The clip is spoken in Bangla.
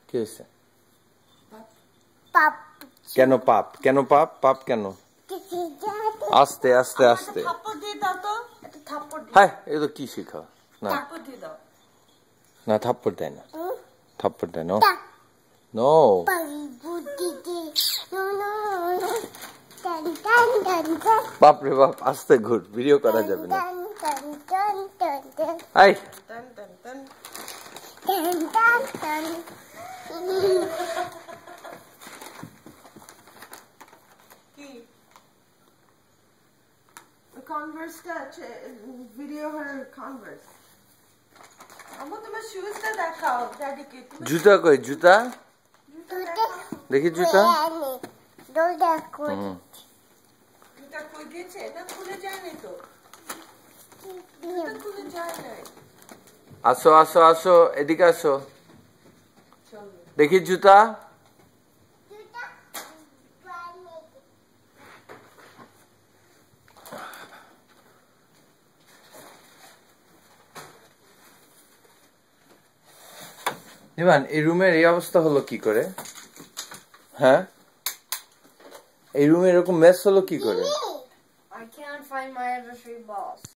কি হয়েছে? পাপ কেন? পাপ কেন? পাপ পাপ কেন? আস্তে আস্তে আস্তে। হ্যাঁ, এ তো কি শিখা? না না, থাপ্পড় দেয় না, থাপ্পড় দেয় না। নো, বাপরে বাপ, আস্তে ঘুর, ভিডিও করা যাবে না। আই কনভার্সটা আছে ভিডিও হর কনভার্স। আমু তোমার শুজটা দেখাও ড্যাডিকে। জুতা কই? জুতা দেখি, জুতা জুতা কই দিয়েছে? এটা খুলে যায়নি তো, এটা খুলে যায় নাই। আসো আসো আসো, এদিকে আসো, দেখি জুতা। ইমান, এই রুমের এই অবস্থা হলো কি করে? হ্যাঁ, এই রুমে এরকম মেস হলো কি করে? I can't find my anniversary balls.